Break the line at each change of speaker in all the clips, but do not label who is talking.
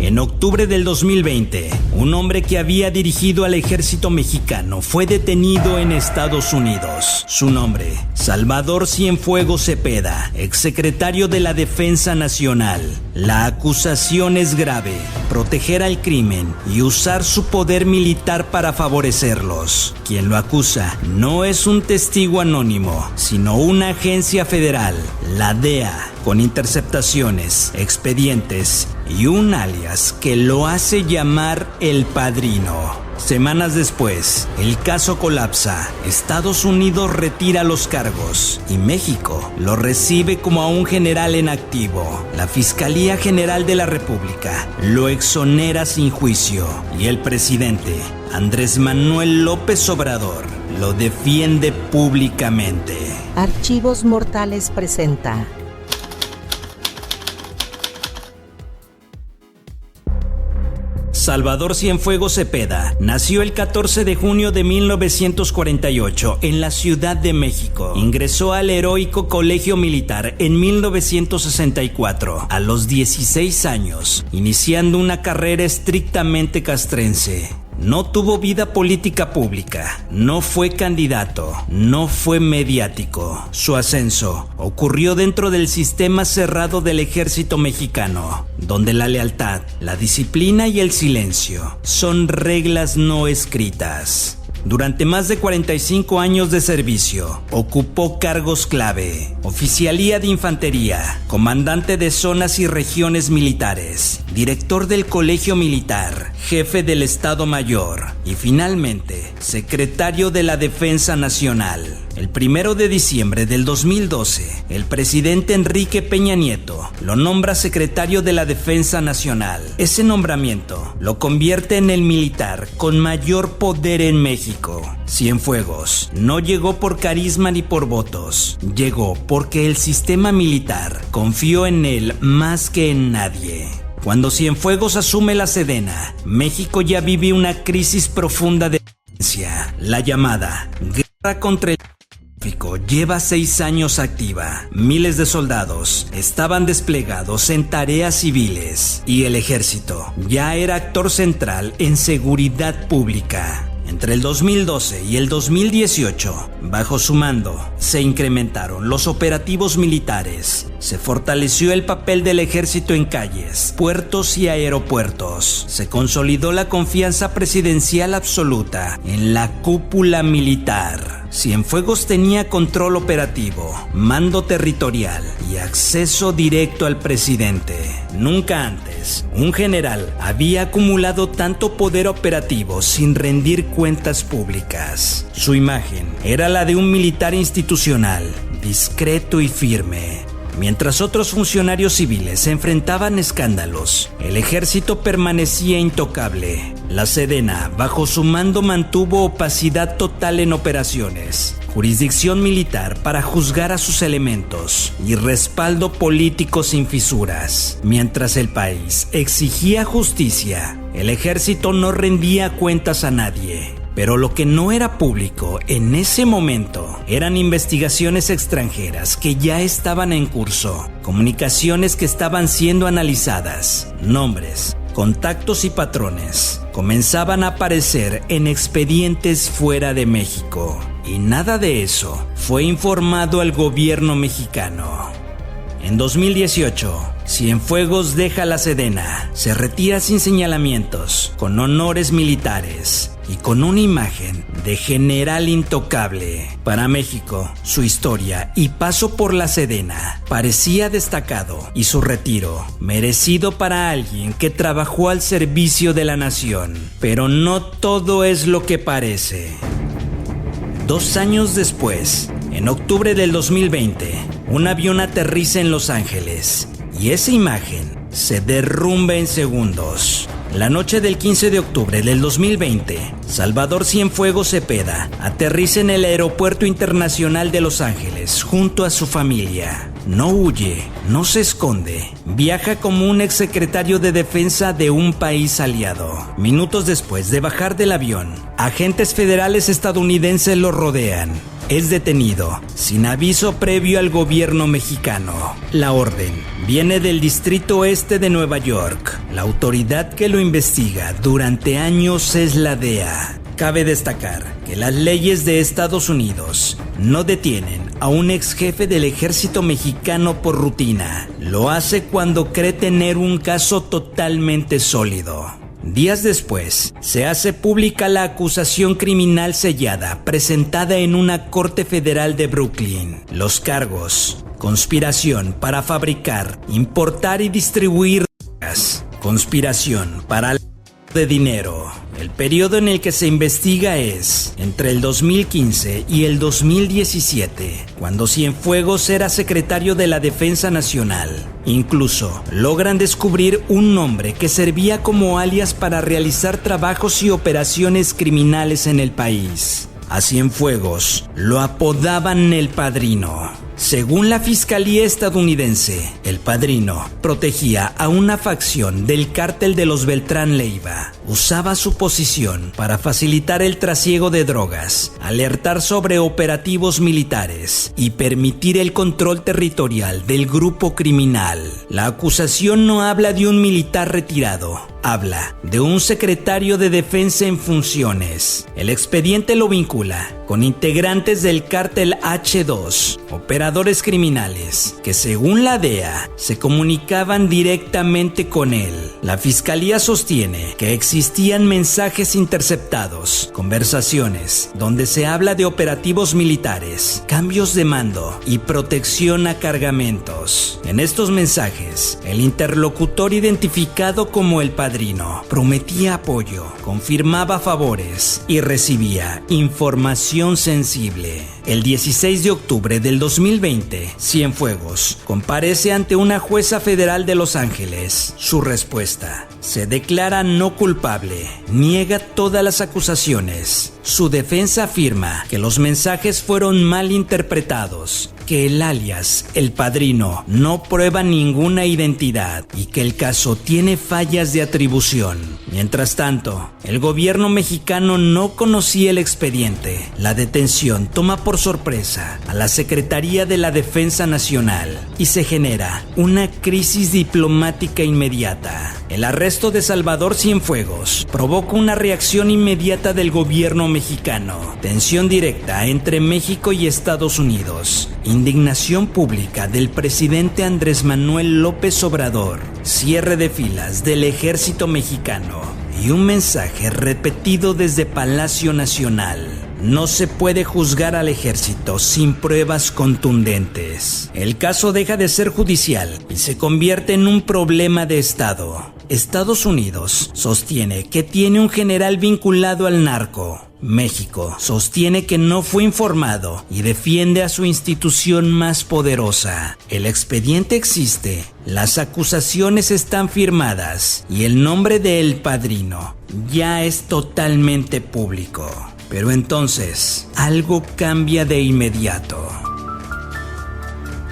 En octubre del 2020, un hombre que había dirigido al ejército mexicano fue detenido en Estados Unidos. Su nombre, Salvador Cienfuegos Cepeda, exsecretario de la Defensa Nacional. La acusación es grave: proteger al crimen y usar su poder militar para favorecerlos. Quien lo acusa no es un testigo anónimo, sino una agencia federal, la DEA, con interceptaciones, expedientes y un alias que lo hace llamar El Padrino. Semanas después, el caso colapsa. Estados Unidos retira los cargos y México lo recibe como a un general en activo. La Fiscalía General de la República lo exonera sin juicio y el presidente Andrés Manuel López Obrador lo defiende públicamente.
Archivos Mortales presenta.
Salvador Cienfuegos Cepeda nació el 14 de junio de 1948 en la Ciudad de México. Ingresó al Heroico Colegio Militar en 1964, a los 16 años, iniciando una carrera estrictamente castrense. No tuvo vida política pública, no fue candidato, no fue mediático. Su ascenso ocurrió dentro del sistema cerrado del ejército mexicano, donde la lealtad, la disciplina y el silencio son reglas no escritas. Durante más de 45 años de servicio, ocupó cargos clave: oficialía de infantería, comandante de zonas y regiones militares, director del Colegio Militar, jefe del Estado Mayor y finalmente secretario de la Defensa Nacional. El 1 de diciembre del 2012, el presidente Enrique Peña Nieto lo nombra secretario de la Defensa Nacional. Ese nombramiento lo convierte en el militar con mayor poder en México. Cienfuegos no llegó por carisma ni por votos, llegó porque el sistema militar confió en él más que en nadie. Cuando Cienfuegos asume la Sedena, México ya vive una crisis profunda de violencia. La llamada guerra contra el tráfico lleva 6 años activa. Miles de soldados estaban desplegados en tareas civiles y el ejército ya era actor central en seguridad pública. Entre el 2012 y el 2018, bajo su mando, se incrementaron los operativos militares, se fortaleció el papel del ejército en calles, puertos y aeropuertos, se consolidó la confianza presidencial absoluta en la cúpula militar. Cienfuegos tenía control operativo, mando territorial y acceso directo al presidente. Nunca antes, un general había acumulado tanto poder operativo sin rendir cuentas públicas. Su imagen era la de un militar institucional, discreto y firme. Mientras otros funcionarios civiles se enfrentaban escándalos, el ejército permanecía intocable. La Sedena, bajo su mando, mantuvo opacidad total en operaciones, jurisdicción militar para juzgar a sus elementos y respaldo político sin fisuras. Mientras el país exigía justicia, el ejército no rendía cuentas a nadie. Pero lo que no era público en ese momento eran investigaciones extranjeras que ya estaban en curso, comunicaciones que estaban siendo analizadas, nombres, contactos y patrones comenzaban a aparecer en expedientes fuera de México. Y nada de eso fue informado al gobierno mexicano. En 2018, Cienfuegos deja la Sedena, se retira sin señalamientos, con honores militares y con una imagen de general intocable. Para México, su historia y paso por la Sedena parecía destacado y su retiro merecido para alguien que trabajó al servicio de la nación. Pero no todo es lo que parece. 2 años después, en octubre del 2020, un avión aterriza en Los Ángeles y esa imagen se derrumba en segundos. La noche del 15 de octubre del 2020, Salvador Cienfuegos Cepeda aterriza en el Aeropuerto Internacional de Los Ángeles junto a su familia. No huye, no se esconde, viaja como un exsecretario de defensa de un país aliado. Minutos después de bajar del avión, agentes federales estadounidenses lo rodean. es detenido sin aviso previo al gobierno mexicano. La orden viene del Distrito Este de Nueva York. La autoridad que lo investiga durante años es la DEA. Cabe destacar que las leyes de Estados Unidos no detienen a un ex jefe del ejército mexicano por rutina. Lo hace cuando cree tener un caso totalmente sólido. Días después, se hace pública la acusación criminal sellada presentada en una corte federal de Brooklyn. Los cargos: conspiración para fabricar, importar y distribuir drogas, conspiración para de dinero. El periodo en el que se investiga es entre el 2015 y el 2017, cuando Cienfuegos era secretario de la Defensa Nacional. Incluso logran descubrir un nombre que servía como alias para realizar trabajos y operaciones criminales en el país. A Cienfuegos lo apodaban el Padrino. Según la Fiscalía estadounidense, el Padrino protegía a una facción del cártel de los Beltrán Leiva. Usaba su posición para facilitar el trasiego de drogas, alertar sobre operativos militares y permitir el control territorial del grupo criminal. La acusación no habla de un militar retirado, habla de un secretario de defensa en funciones. El expediente lo vincula con integrantes del cártel H2, operadores criminales que, según la DEA, se comunicaban directamente con él. La fiscalía sostiene que existían mensajes interceptados, conversaciones donde se habla de operativos militares, cambios de mando y protección a cargamentos. En estos mensajes, el interlocutor identificado como el Padrino prometía apoyo, confirmaba favores y recibía información sensible. El 16 de octubre del 2020, Cienfuegos comparece ante una jueza federal de Los Ángeles. Su respuesta: se declara no culpable, niega todas las acusaciones. Su defensa afirma que los mensajes fueron mal interpretados, que el alias El Padrino no prueba ninguna identidad y que el caso tiene fallas de atribución. Mientras tanto, el gobierno mexicano no conocía el expediente. La detención toma por sorpresa a la Secretaría de la Defensa Nacional y se genera una crisis diplomática inmediata. El arresto de Salvador Cienfuegos provoca una reacción inmediata del gobierno mexicano, tensión directa entre México y Estados Unidos, indignación pública del presidente Andrés Manuel López Obrador, cierre de filas del ejército mexicano y un mensaje repetido desde Palacio Nacional: no se puede juzgar al ejército sin pruebas contundentes. El caso deja de ser judicial y se convierte en un problema de Estado. Estados Unidos sostiene que tiene un general vinculado al narco. México sostiene que no fue informado y defiende a su institución más poderosa. El expediente existe, las acusaciones están firmadas y el nombre de El Padrino ya es totalmente público. Pero entonces, algo cambia de inmediato.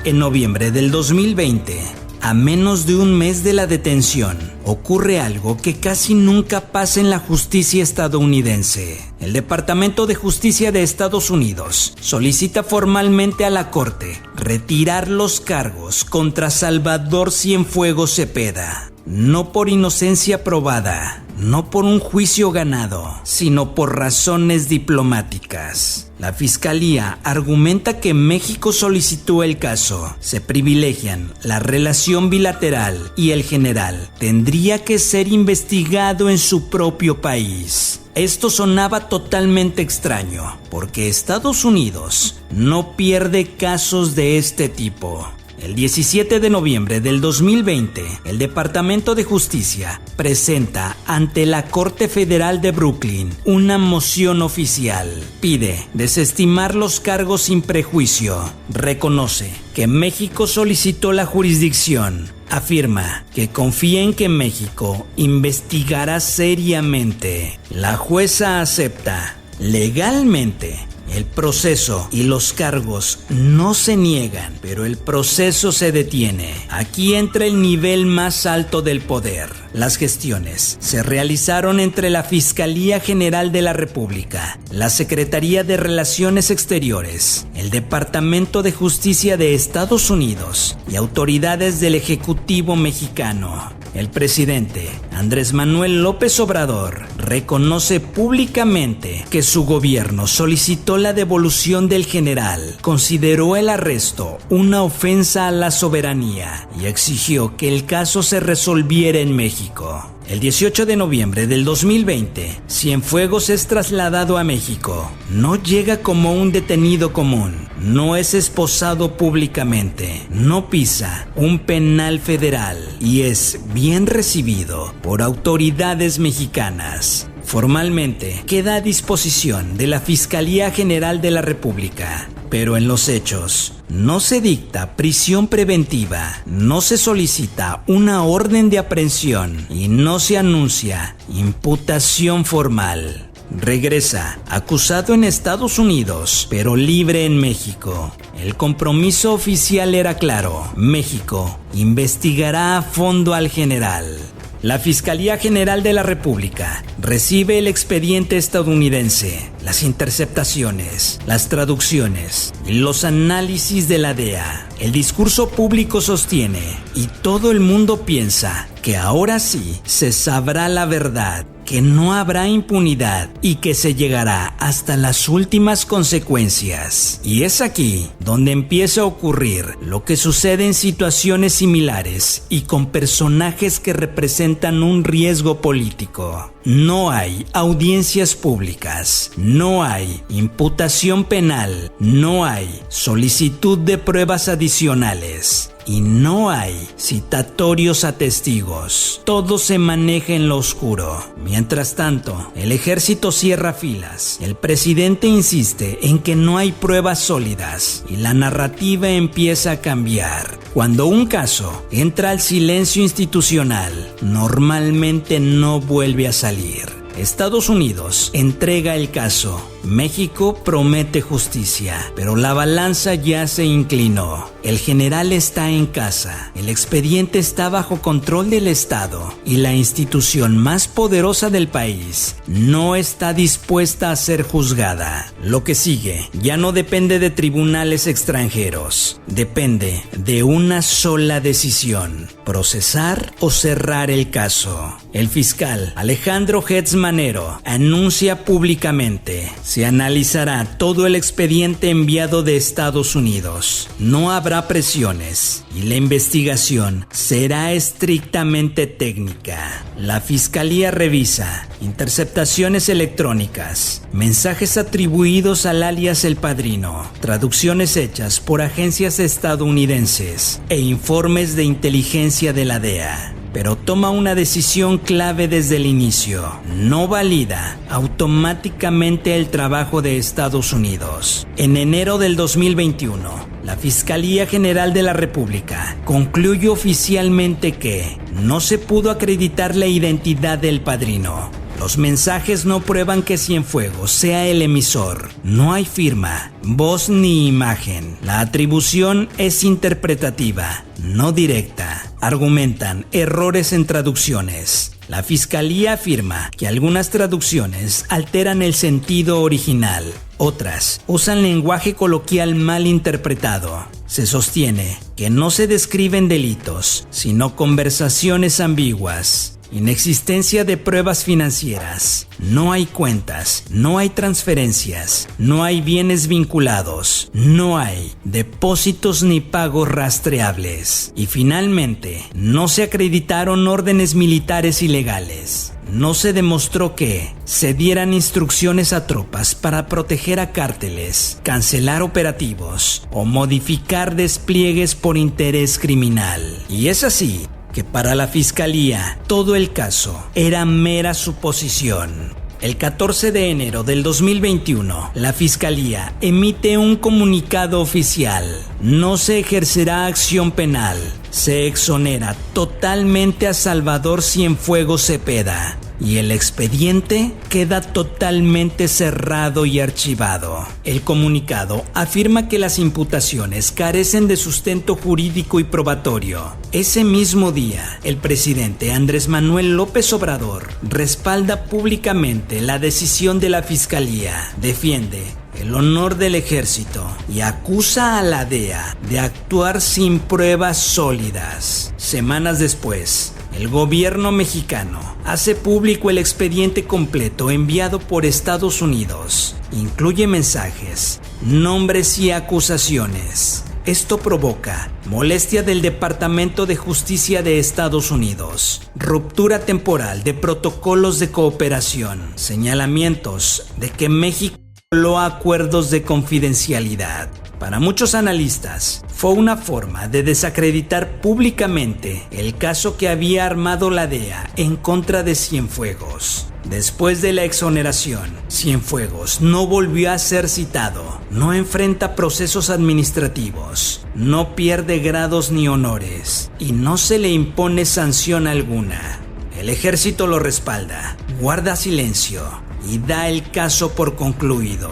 En noviembre del 2020, a menos de un mes de la detención, ocurre algo que casi nunca pasa en la justicia estadounidense. El Departamento de Justicia de Estados Unidos solicita formalmente a la Corte retirar los cargos contra Salvador Cienfuegos Cepeda, no por inocencia probada, no por un juicio ganado, sino por razones diplomáticas. La Fiscalía argumenta que México solicitó el caso. Se privilegian la relación bilateral y el general tendría que ser investigado en su propio país. Esto sonaba totalmente extraño, porque Estados Unidos no pierde casos de este tipo. El 17 de noviembre del 2020, el Departamento de Justicia presenta ante la Corte Federal de Brooklyn una moción oficial. Pide desestimar los cargos sin prejuicio. Reconoce que México solicitó la jurisdicción. Afirma que confía en que México investigará seriamente. La jueza acepta legalmente El proceso y los cargos no se niegan, pero el proceso se detiene. Aquí entra el nivel más alto del poder. Las gestiones se realizaron entre la Fiscalía General de la República, la Secretaría de Relaciones Exteriores, el Departamento de Justicia de Estados Unidos y autoridades del Ejecutivo mexicano. El presidente Andrés Manuel López Obrador reconoce públicamente que su gobierno solicitó la devolución del general, consideró el arresto una ofensa a la soberanía y exigió que el caso se resolviera en México. El 18 de noviembre del 2020, Cienfuegos es trasladado a México. No llega como un detenido común, no es esposado públicamente, no pisa un penal federal y es bien recibido por autoridades mexicanas. Formalmente queda a disposición de la Fiscalía General de la República, pero en los hechos no se dicta prisión preventiva, no se solicita una orden de aprehensión y no se anuncia imputación formal. Regresa acusado en Estados Unidos, pero libre en México. El compromiso oficial era claro: México investigará a fondo al general. La Fiscalía General de la República recibe el expediente estadounidense, las interceptaciones, las traducciones y los análisis de la DEA. El discurso público sostiene, y todo el mundo piensa, que ahora sí se sabrá la verdad, que no habrá impunidad y que se llegará hasta las últimas consecuencias. Y es aquí donde empieza a ocurrir lo que sucede en situaciones similares y con personajes que representan un riesgo político. No hay audiencias públicas, no hay imputación penal, no hay solicitud de pruebas adicionales. Y no hay citatorios a testigos. Todo se maneja en lo oscuro. Mientras tanto, el ejército cierra filas. El presidente insiste en que no hay pruebas sólidas y la narrativa empieza a cambiar. Cuando un caso entra al silencio institucional, normalmente no vuelve a salir. Estados Unidos entrega el caso. México promete justicia, pero la balanza ya se inclinó. El general está en casa, el expediente está bajo control del Estado y la institución más poderosa del país no está dispuesta a ser juzgada. Lo que sigue ya no depende de tribunales extranjeros, depende de una sola decisión: procesar o cerrar el caso. El fiscal Alejandro Gertz Manero anuncia públicamente: se analizará todo el expediente enviado de Estados Unidos. No habrá presiones y la investigación será estrictamente técnica. La Fiscalía revisa interceptaciones electrónicas, mensajes atribuidos al alias El Padrino, traducciones hechas por agencias estadounidenses e informes de inteligencia de la DEA. Pero toma una decisión clave desde el inicio: no valida automáticamente el trabajo de Estados Unidos. En enero del 2021, la Fiscalía General de la República concluyó oficialmente que no se pudo acreditar la identidad del padrino. Los mensajes no prueban que Cienfuegos sea el emisor. No hay firma, voz ni imagen. La atribución es interpretativa, no directa. Argumentan errores en traducciones. La Fiscalía afirma que algunas traducciones alteran el sentido original. Otras usan lenguaje coloquial mal interpretado. Se sostiene que no se describen delitos, sino conversaciones ambiguas. Inexistencia de pruebas financieras. No hay cuentas, no hay transferencias, no hay bienes vinculados, no hay depósitos ni pagos rastreables. Y finalmente, no se acreditaron órdenes militares ilegales. No se demostró que se dieran instrucciones a tropas para proteger a cárteles, cancelar operativos o modificar despliegues por interés criminal. Y es así que para la Fiscalía todo el caso era mera suposición. El 14 de enero del 2021, la Fiscalía emite un comunicado oficial: no se ejercerá acción penal, se exonera totalmente a Salvador Cienfuegos Cepeda y el expediente queda totalmente cerrado y archivado. El comunicado afirma que las imputaciones carecen de sustento jurídico y probatorio. Ese mismo día, el presidente Andrés Manuel López Obrador respalda públicamente la decisión de la Fiscalía, defiende el honor del ejército y acusa a la DEA de actuar sin pruebas sólidas. Semanas después, el gobierno mexicano hace público el expediente completo enviado por Estados Unidos. Incluye mensajes, nombres y acusaciones. Esto provoca molestia del Departamento de Justicia de Estados Unidos, ruptura temporal de protocolos de cooperación, señalamientos de que México violó acuerdos de confidencialidad. Para muchos analistas, fue una forma de desacreditar públicamente el caso que había armado la DEA en contra de Cienfuegos. Después de la exoneración, Cienfuegos no volvió a ser citado, no enfrenta procesos administrativos, no pierde grados ni honores y no se le impone sanción alguna. El ejército lo respalda, guarda silencio y da el caso por concluido.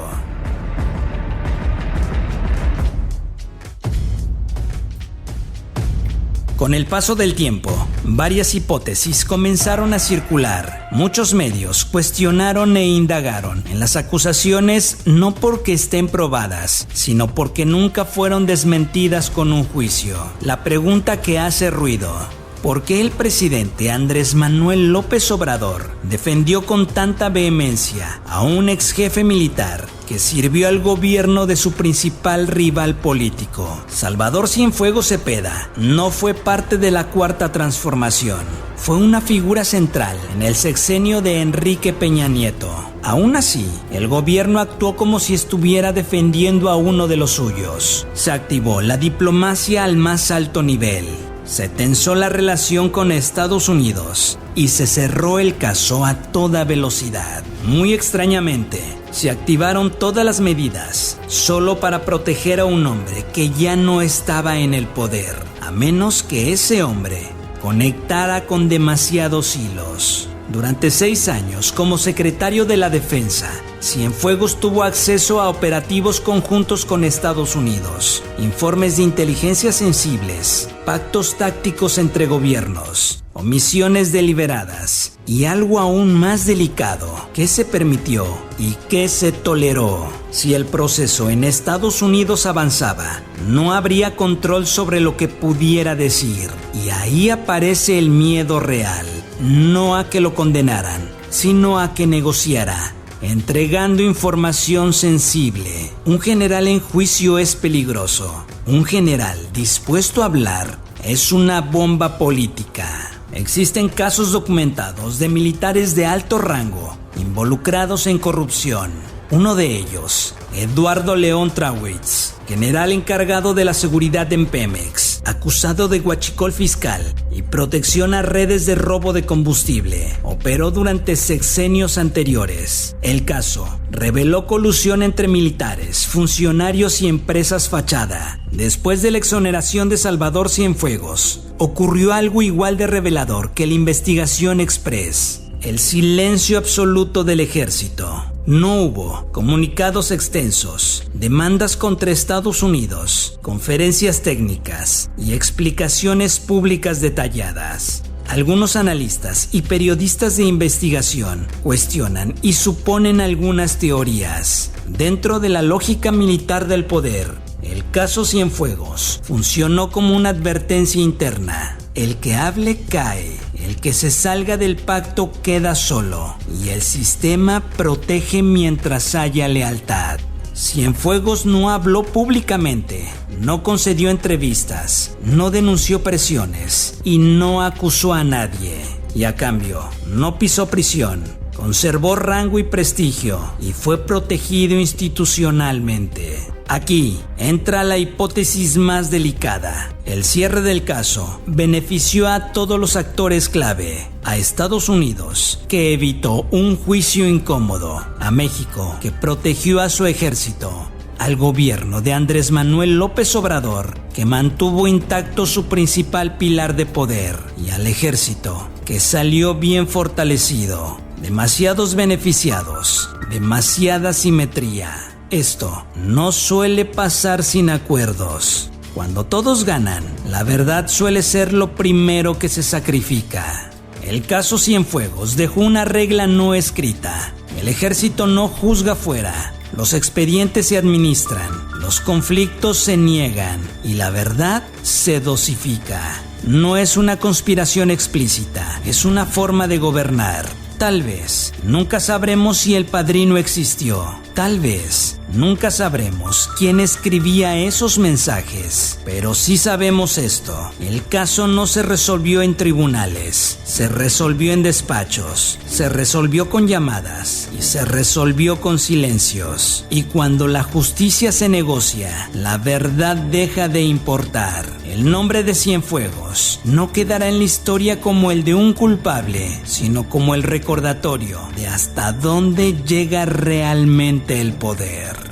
Con el paso del tiempo, varias hipótesis comenzaron a circular. Muchos medios cuestionaron e indagaron en las acusaciones no porque estén probadas, sino porque nunca fueron desmentidas con un juicio. La pregunta que hace ruido: ¿por qué el presidente Andrés Manuel López Obrador defendió con tanta vehemencia a un ex jefe militar que sirvió al gobierno de su principal rival político? Salvador Cienfuegos Cepeda no fue parte de la Cuarta Transformación. Fue una figura central en el sexenio de Enrique Peña Nieto. Aún así, el gobierno actuó como si estuviera defendiendo a uno de los suyos. Se activó la diplomacia al más alto nivel. Se tensó la relación con Estados Unidos y se cerró el caso a toda velocidad. Muy extrañamente, se activaron todas las medidas solo para proteger a un hombre que ya no estaba en el poder, a menos que ese hombre conectara con demasiados hilos. Durante 6 años, como secretario de la Defensa, Cienfuegos tuvo acceso a operativos conjuntos con Estados Unidos, informes de inteligencia sensibles, pactos tácticos entre gobiernos, omisiones deliberadas y algo aún más delicado: ¿qué se permitió y qué se toleró? Si el proceso en Estados Unidos avanzaba, no habría control sobre lo que pudiera decir. Y ahí aparece el miedo real, no a que lo condenaran, sino a que negociara, entregando información sensible. Un general en juicio es peligroso. Un general dispuesto a hablar es una bomba política. Existen casos documentados de militares de alto rango involucrados en corrupción. Uno de ellos, Eduardo León Trawitz, general encargado de la seguridad en Pemex, acusado de huachicol fiscal y protección a redes de robo de combustible, operó durante sexenios anteriores. El caso reveló colusión entre militares, funcionarios y empresas fachada. Después de la exoneración de Salvador Cienfuegos, ocurrió algo igual de revelador que la investigación express: el silencio absoluto del ejército. No hubo comunicados extensos, demandas contra Estados Unidos, conferencias técnicas y explicaciones públicas detalladas. Algunos analistas y periodistas de investigación cuestionan y suponen algunas teorías. Dentro de la lógica militar del poder, el caso Cienfuegos funcionó como una advertencia interna: el que hable cae, el que se salga del pacto queda solo, y el sistema protege mientras haya lealtad. Cienfuegos no habló públicamente, no concedió entrevistas, no denunció presiones y no acusó a nadie. Y a cambio, no pisó prisión, conservó rango y prestigio y fue protegido institucionalmente. Aquí entra la hipótesis más delicada. El cierre del caso benefició a todos los actores clave: a Estados Unidos, que evitó un juicio incómodo; a México, que protegió a su ejército; al gobierno de Andrés Manuel López Obrador, que mantuvo intacto su principal pilar de poder, y al ejército, que salió bien fortalecido. Demasiados beneficiados, demasiada simetría. Esto no suele pasar sin acuerdos. Cuando todos ganan, la verdad suele ser lo primero que se sacrifica. El caso Cienfuegos dejó una regla no escrita. El ejército no juzga fuera, los expedientes se administran, los conflictos se niegan y la verdad se dosifica. No es una conspiración explícita, es una forma de gobernar. Tal vez nunca sabremos si el padrino existió. Tal vez nunca sabremos quién escribía esos mensajes. Pero sí sabemos esto: el caso no se resolvió en tribunales, se resolvió en despachos, se resolvió con llamadas y se resolvió con silencios. Y cuando la justicia se negocia, la verdad deja de importar. El nombre de Cienfuegos no quedará en la historia como el de un culpable, sino como el recordatorio de hasta dónde llega realmente el poder.